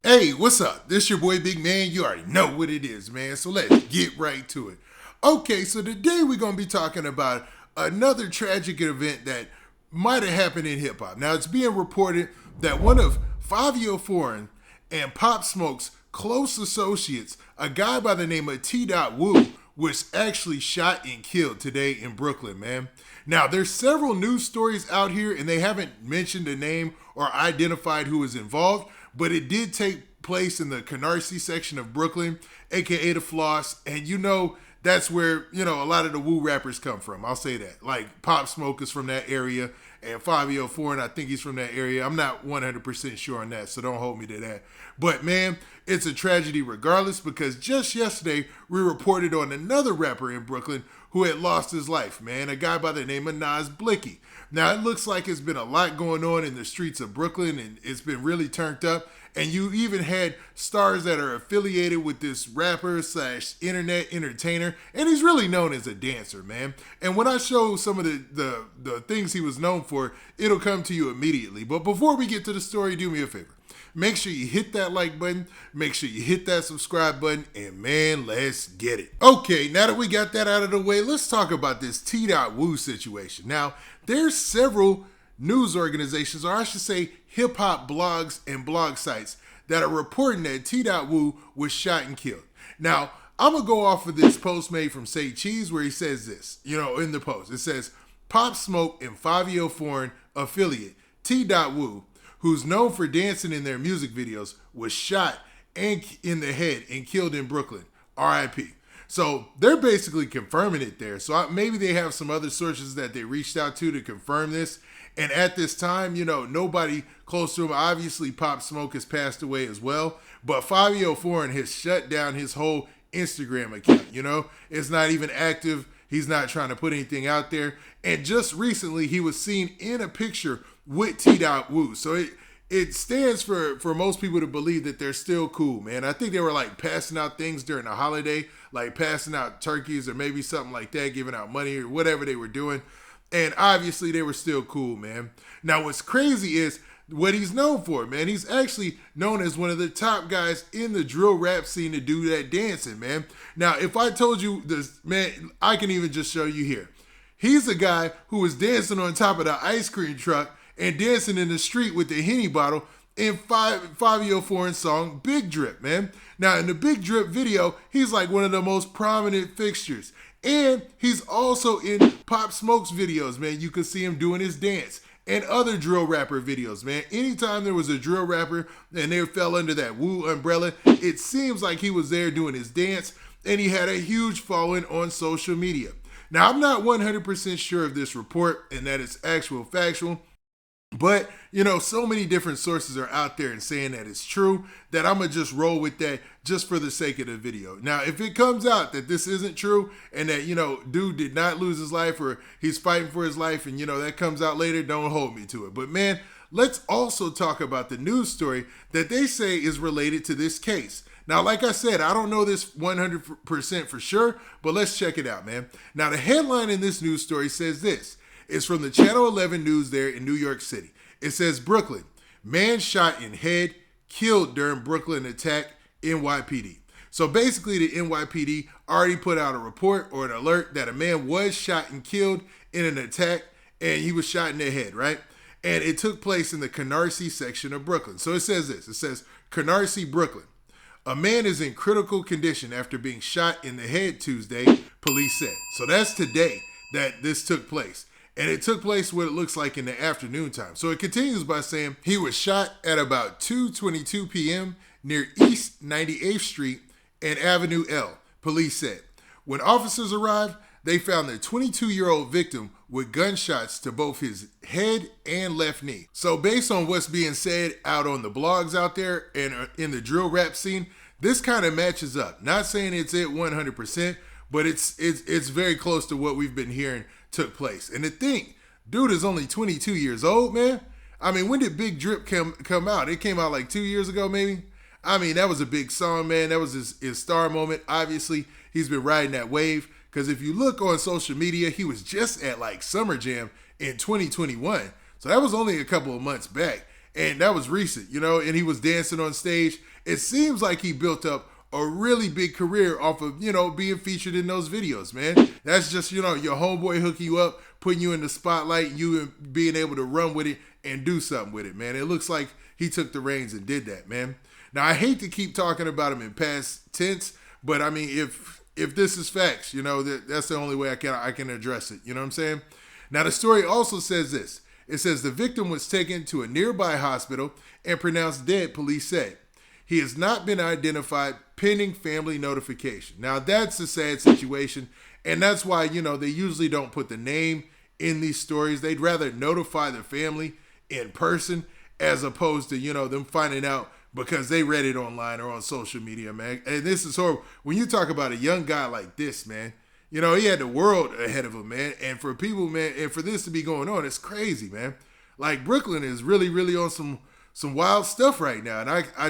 Hey, what's up? This your boy Big Man. You already know what it is, man. So let's get right to it. Okay, so today we're going to be talking about another tragic event that might have happened in hip hop. Now, it's being reported that one of Fivio and Pop Smoke's close associates, a guy by the name of Tdott Woo, was actually shot and killed today in Brooklyn, man. Now, there's several news stories out here, and they haven't mentioned a name or identified who was involved, but it did take place in the Canarsie section of Brooklyn, aka the Floss, and that's where, a lot of the Woo rappers come from. I'll say that. Like Pop Smoke is from that area, and Fivio Foreign, I think he's from that area. I'm not 100% sure on that, so don't hold me to that. But man, it's a tragedy regardless, because just yesterday we reported on another rapper in Brooklyn who had lost his life, man, a guy by the name of Nas Blicky. Now, it looks like it's been a lot going on in the streets of Brooklyn, and it's been really turned up. And you even had stars that are affiliated with this rapper / internet entertainer, and he's really known as a dancer, man. And when I show some of the things he was known for, it'll come to you immediately. But before we get to the story, do me a favor. Make sure you hit that like button, make sure you hit that subscribe button, and man, let's get it. Okay, now that we got that out of the way, let's talk about this Tdott Woo situation. Now, there's several news organizations, or I should say hip-hop blogs and blog sites, that are reporting that Tdott Woo was shot and killed. Now, I'm going to go off of this post made from Say Cheese where he says this, in the post. It says, Pop Smoke and Fivio Foreign affiliate Tdott Woo, who's known for dancing in their music videos, was shot and in the head and killed in Brooklyn. R.I.P. So they're basically confirming it there. So maybe they have some other sources that they reached out to confirm this. And at this time, nobody close to him. Obviously, Pop Smoke has passed away as well. But Fivio Foreign has shut down his whole Instagram account. It's not even active. He's not trying to put anything out there. And just recently, he was seen in a picture with Tdott Woo. So it stands for most people to believe that they're still cool, man. I think they were like passing out things during the holiday, like passing out turkeys or maybe something like that, giving out money or whatever they were doing. And obviously they were still cool, man. Now what's crazy is what he's known for, man. He's actually known as one of the top guys in the drill rap scene to do that dancing, man. Now, if I told you this, man, I can even just show you here. He's a guy who was dancing on top of the ice cream truck and dancing in the street with the Henny bottle in Fivio Foreign's song Big Drip, man. Now, in the Big Drip video, he's like one of the most prominent fixtures. And he's also in Pop Smoke's videos, man. You can see him doing his dance. And other drill rapper videos, man. Anytime there was a drill rapper and they fell under that Woo umbrella, it seems like he was there doing his dance, and he had a huge following on social media. Now, I'm not 100% sure of this report and that it's actual factual, but, so many different sources are out there and saying that it's true that I'm going to just roll with that just for the sake of the video. Now, if it comes out that this isn't true and that, dude did not lose his life or he's fighting for his life and, that comes out later, don't hold me to it. But, man, let's also talk about the news story that they say is related to this case. Now, like I said, I don't know this 100% for sure, but let's check it out, man. Now, the headline in this news story says this. It's from the Channel 11 News there in New York City. It says, Brooklyn, man shot in head, killed during Brooklyn attack, NYPD. So basically the NYPD already put out a report or an alert that a man was shot and killed in an attack, and he was shot in the head, right? And it took place in the Canarsie section of Brooklyn. So it says this. It says, Canarsie, Brooklyn. A man is in critical condition after being shot in the head Tuesday, police said. So that's today that this took place. And it took place what it looks like in the afternoon time. So it continues by saying he was shot at about 2:22 p.m. near East 98th Street and Avenue L, police said. When officers arrived, they found the 22-year-old victim with gunshots to both his head and left knee. So based on what's being said out on the blogs out there and in the drill rap scene, this kind of matches up. Not saying it's it 100%, but it's very close to what we've been hearing took place. And to think, dude is only 22 years old, man. I mean, when did Big Drip come out? It came out like 2 years ago, maybe. I mean, that was a big song, man. That was his star moment. Obviously, he's been riding that wave. Because if you look on social media, he was just at like Summer Jam in 2021. So that was only a couple of months back. and that was recent, and he was dancing on stage. It seems like he built up a really big career off of, being featured in those videos, man. That's just, your homeboy hooking you up, putting you in the spotlight, you being able to run with it and do something with it, man. It looks like he took the reins and did that, man. Now, I hate to keep talking about him in past tense, but I mean, if this is facts, that's the only way I can address it. You know what I'm saying? Now, the story also says this. It says the victim was taken to a nearby hospital and pronounced dead, police said. He has not been identified pending family notification. Now, that's a sad situation, and that's why, they usually don't put the name in these stories. They'd rather notify the family in person as opposed to, them finding out because they read it online or on social media, man. And this is horrible. When you talk about a young guy like this, man, he had the world ahead of him, man. And for people, man, and for this to be going on, it's crazy, man. Like, Brooklyn is really, really on some wild stuff right now. And I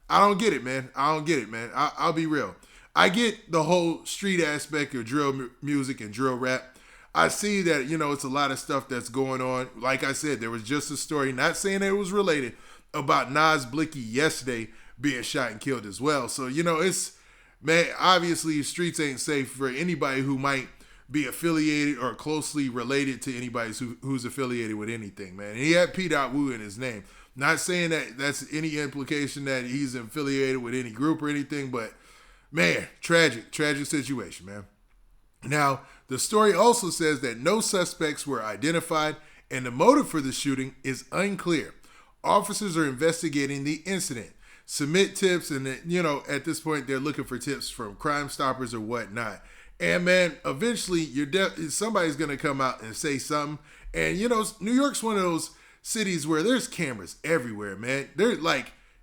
don't get it, man. I don't get it, man. I'll be real. I get the whole street aspect of drill music and drill rap. I see that, it's a lot of stuff that's going on. Like I said, there was just a story, not saying that it was related, about Nas Blicky yesterday being shot and killed as well. So, it's, man, obviously streets ain't safe for anybody who might be affiliated or closely related to anybody who's affiliated with anything, man. And he had Tdott Woo in his name. Not saying that that's any implication that he's affiliated with any group or anything, but, man, tragic situation, man. Now, the story also says that no suspects were identified and the motive for the shooting is unclear. Officers are investigating the incident. Submit tips, and at this point, they're looking for tips from Crime Stoppers or whatnot. And, man, eventually, somebody's going to come out and say something. And, New York's one of those cities where there's cameras everywhere, man.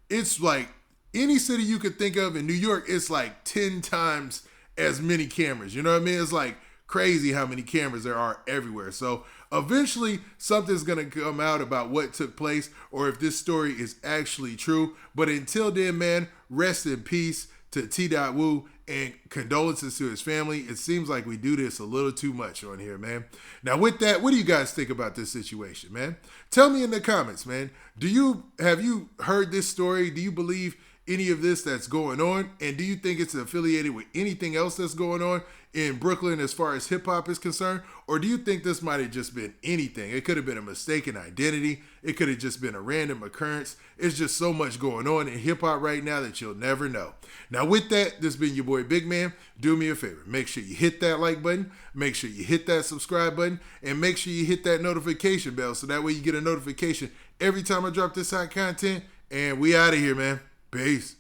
It's like any city you could think of in New York, it's like 10 times as many cameras. You know what I mean? It's like crazy how many cameras there are everywhere. So eventually something's going to come out about what took place or if this story is actually true. But until then, man, rest in peace to Tdott Woo and condolences to his family. It seems like we do this a little too much on here, man. Now, with that, what do you guys think about this situation, man? Tell me in the comments, man. Have you heard this story? Do you believe any of this that's going on? And do you think it's affiliated with anything else that's going on in Brooklyn as far as hip hop is concerned? Or do you think this might have just been anything? It could have been a mistaken identity. It could have just been a random occurrence. It's just so much going on in hip hop right now that you'll never know. Now, with that, this has been your boy Big Man. Do me a favor. Make sure you hit that like button. Make sure you hit that subscribe button. And make sure you hit that notification bell so that way you get a notification every time I drop this hot content. And we out of here, man. Peace.